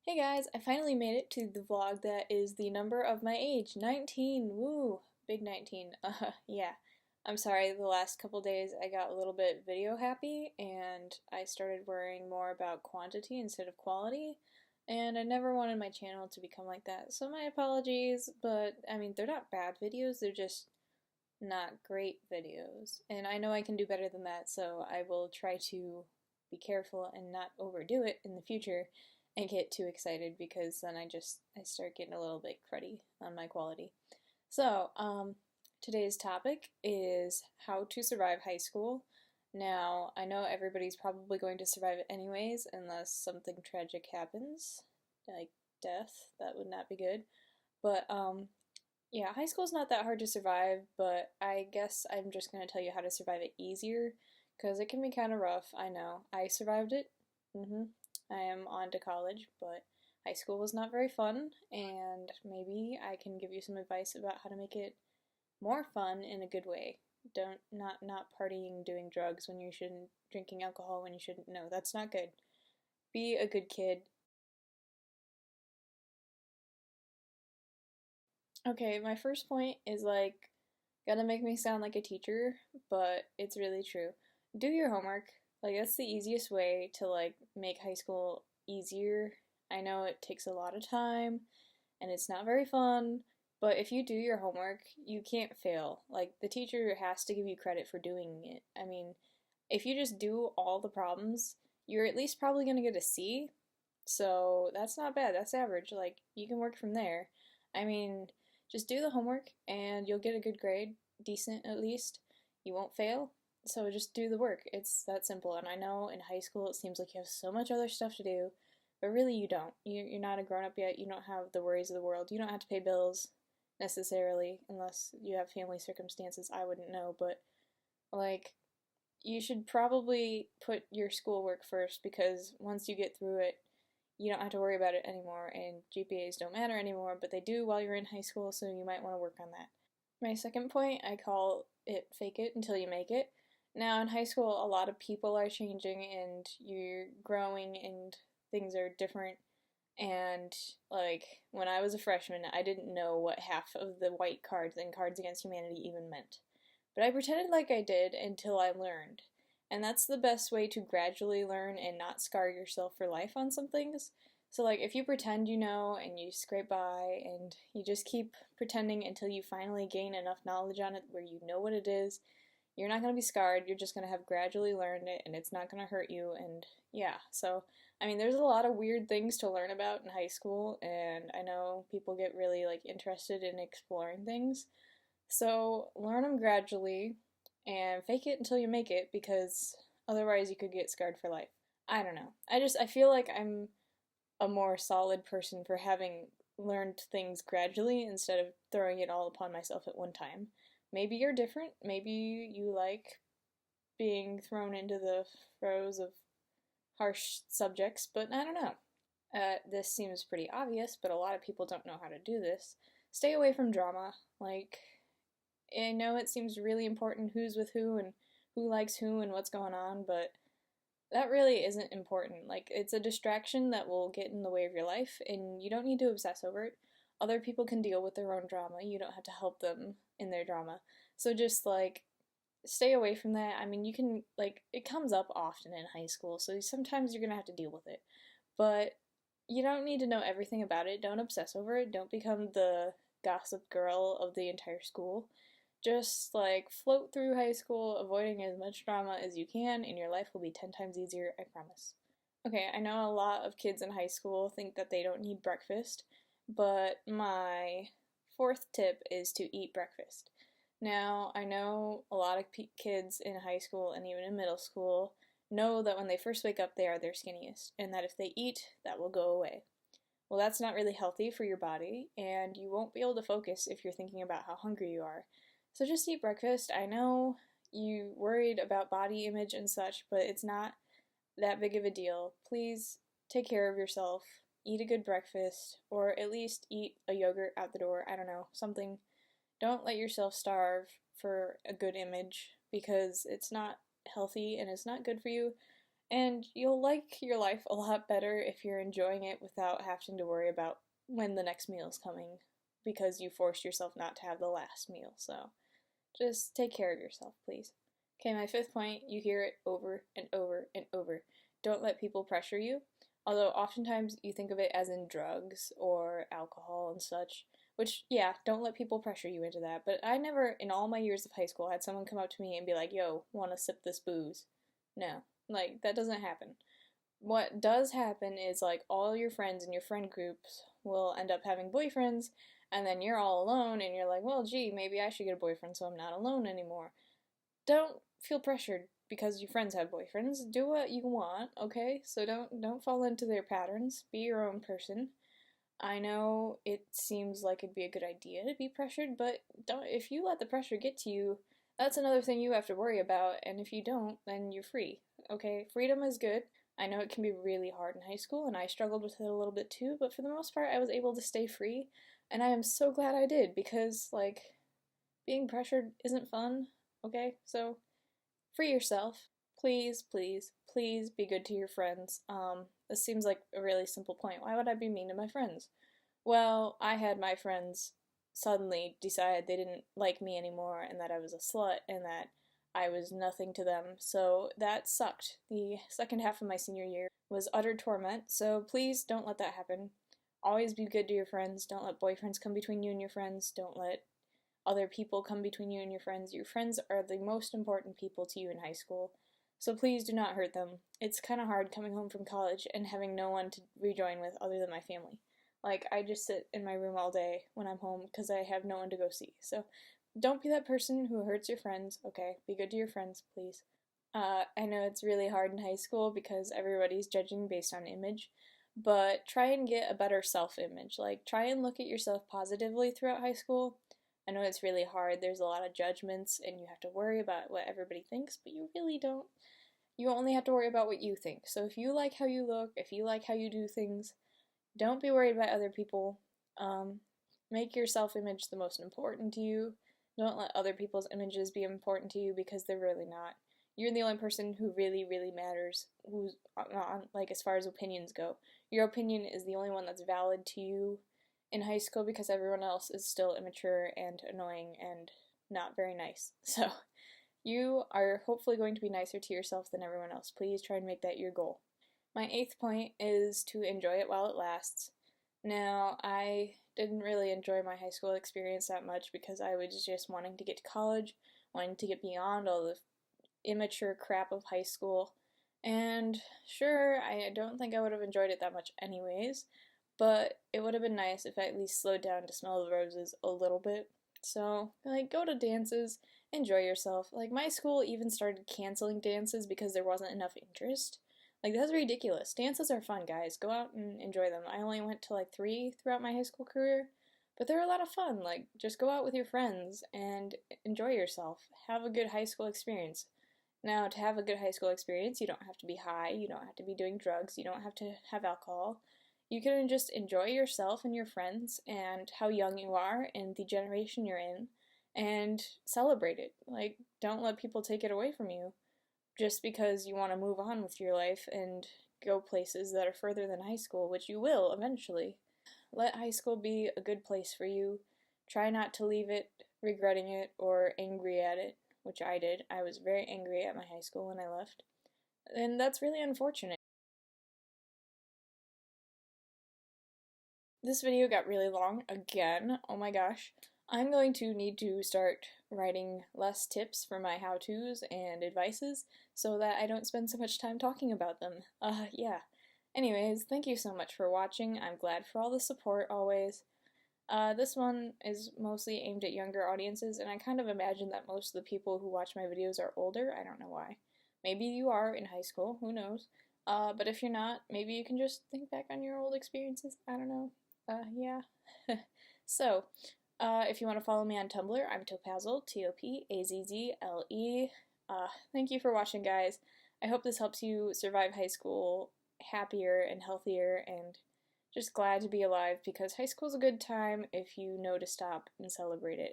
Hey guys, I finally made it to the vlog that is the number of my age, 19, woo, big 19, yeah. I'm sorry, the last couple days I got a little bit video happy and I started worrying more about quantity instead of quality, and I never wanted my channel to become like that, so my apologies, but I mean, they're not bad videos, they're just not great videos, and I know I can do better than that, so I will try to be careful and not overdo it in the future and get too excited because then I start getting a little bit cruddy on my quality. So, today's topic is how to survive high school. Now, I know everybody's probably going to survive it anyways unless something tragic happens, like death. That would not be good. But yeah, high school's not that hard to survive, but I guess I'm just going to tell you how to survive it easier because it can be kind of rough. I know. I survived it. I am on to college, but high school was not very fun, and maybe I can give you some advice about how to make it more fun in a good way. Don't not partying, doing drugs when you shouldn't, drinking alcohol when you shouldn't. No, that's not good. Be a good kid. Okay, my first point is like gonna make me sound like a teacher, but it's really true. Do your homework. Like that's the easiest way to like make high school easier. I know it takes a lot of time and it's not very fun, but if you do your homework, you can't fail. Like the teacher has to give you credit for doing it. I mean, if you just do all the problems, you're at least probably gonna get a C. So that's not bad. That's average. Like you can work from there. I mean, just do the homework and you'll get a good grade, decent at least. You won't fail. So just do the work. It's that simple. And I know in high school it seems like you have so much other stuff to do, but really you don't. You're not a grown up yet. You don't have the worries of the world. You don't have to pay bills necessarily unless you have family circumstances. I wouldn't know, but like you should probably put your schoolwork first because once you get through it, you don't have to worry about it anymore, and GPAs don't matter anymore, but they do while you're in high school, so you might want to work on that. My second point, I call it fake it until you make it. Now, in high school, a lot of people are changing, and you're growing, and things are different. And, like, when I was a freshman, I didn't know what half of the white cards in Cards Against Humanity even meant. But I pretended like I did until I learned. And that's the best way to gradually learn and not scar yourself for life on some things. So, like, if you pretend you know and you scrape by and you just keep pretending until you finally gain enough knowledge on it where you know what it is, you're not going to be scarred. You're just going to have gradually learned it and it's not going to hurt you. And yeah, so, I mean, there's a lot of weird things to learn about in high school, and I know people get really, like, interested in exploring things. So learn them gradually and fake it until you make it because otherwise you could get scarred for life. I don't know. I feel like I'm a more solid person for having learned things gradually instead of throwing it all upon myself at one time. Maybe you're different. Maybe you like being thrown into the throes of harsh subjects, but I don't know. This seems pretty obvious, but a lot of people don't know how to do this. Stay away from drama. Like, I know it seems really important who's with who and who likes who and what's going on, but that really isn't important. Like, it's a distraction that will get in the way of your life, and you don't need to obsess over it. Other people can deal with their own drama. You don't have to help them in their drama. So just, like, stay away from that. I mean, you can, like, it comes up often in high school, so sometimes you're gonna have to deal with it. But you don't need to know everything about it. Don't obsess over it. Don't become the gossip girl of the entire school. Just like float through high school, avoiding as much drama as you can, and your life will be 10 times easier, I promise. Okay, I know a lot of kids in high school think that they don't need breakfast, but my fourth tip is to eat breakfast. Now, I know a lot of kids in high school and even in middle school know that when they first wake up, they are their skinniest, and that if they eat, that will go away. Well, that's not really healthy for your body, and you won't be able to focus if you're thinking about how hungry you are. So just eat breakfast. I know you worried about body image and such, but it's not that big of a deal. Please take care of yourself. Eat a good breakfast, or at least eat a yogurt out the door. I don't know, something. Don't let yourself starve for a good image because it's not healthy and it's not good for you. And you'll like your life a lot better if you're enjoying it without having to worry about when the next meal is coming because you forced yourself not to have the last meal. So just take care of yourself, please. Okay, my fifth point, you hear it over and over and over. Don't let people pressure you. Although oftentimes you think of it as in drugs or alcohol and such, which, yeah, don't let people pressure you into that. But I never, in all my years of high school, had someone come up to me and be like, yo, wanna sip this booze? No. Like, that doesn't happen. What does happen is, like, all your friends in your friend groups will end up having boyfriends, and then you're all alone, and you're like, well, gee, maybe I should get a boyfriend so I'm not alone anymore. Don't feel pressured because your friends have boyfriends. Do what you want, okay? So don't fall into their patterns. Be your own person. I know it seems like it'd be a good idea to be pressured, but don't if you let the pressure get to you, that's another thing you have to worry about, and if you don't, then you're free. Okay? Freedom is good. I know it can be really hard in high school, and I struggled with it a little bit too, but for the most part, I was able to stay free, and I am so glad I did because, like, being pressured isn't fun, okay? So, free yourself. Please, please, please be good to your friends. This seems like a really simple point. Why would I be mean to my friends? Well, I had my friends suddenly decide they didn't like me anymore and that I was a slut and that I was nothing to them. So that sucked. The second half of my senior year was utter torment. So please don't let that happen. Always be good to your friends. Don't let boyfriends come between you and your friends. Don't let other people come between you and your friends. Your friends are the most important people to you in high school. So please do not hurt them. It's kind of hard coming home from college and having no one to rejoin with other than my family. Like, I just sit in my room all day when I'm home because I have no one to go see. So don't be that person who hurts your friends, okay? Be good to your friends, please. I know it's really hard in high school because everybody's judging based on image, but try and get a better self image. Like, try and look at yourself positively throughout high school. I know it's really hard, there's a lot of judgments, and you have to worry about what everybody thinks, but you really don't. You only have to worry about what you think. So if you like how you look, if you like how you do things, don't be worried about other people. Um, make your self image the most important to you. Don't let other people's images be important to you because they're really not. You're the only person who really, really matters, who's on, like, as far as opinions go. Your opinion is the only one that's valid to you in high school because everyone else is still immature and annoying and not very nice. So, you are hopefully going to be nicer to yourself than everyone else. Please try and make that your goal. My eighth point is to enjoy it while it lasts. Now, I didn't really enjoy my high school experience that much because I was just wanting to get to college, wanting to get beyond all the immature crap of high school. And sure, I don't think I would have enjoyed it that much anyways, but it would have been nice if I at least slowed down to smell the roses a little bit. So, like, go to dances, enjoy yourself. Like, my school even started canceling dances because there wasn't enough interest. Like, that's ridiculous. Dances are fun, guys. Go out and enjoy them. I only went to like 3 throughout my high school career, but they're a lot of fun. Like, just go out with your friends and enjoy yourself. Have a good high school experience. Now, to have a good high school experience, you don't have to be high, you don't have to be doing drugs, you don't have to have alcohol. You can just enjoy yourself and your friends and how young you are and the generation you're in and celebrate it. Like, don't let people take it away from you just because you want to move on with your life and go places that are further than high school, which you will eventually. Let high school be a good place for you. Try not to leave it regretting it or angry at it, which I did. I was very angry at my high school when I left. And that's really unfortunate. This video got really long again. Oh my gosh. I'm going to need to start writing less tips for my how-tos and advices so that I don't spend so much time talking about them. Yeah. Anyways, thank you so much for watching. I'm glad for all the support always. This one is mostly aimed at younger audiences, and I kind of imagine that most of the people who watch my videos are older. I don't know why. Maybe you are in high school, who knows? But if you're not, maybe you can just think back on your old experiences. I don't know. Yeah. So, if you want to follow me on Tumblr, I'm Topazzle, Topazzle. Thank you for watching, guys. I hope this helps you survive high school happier and healthier and just glad to be alive because high school's a good time if you know to stop and celebrate it.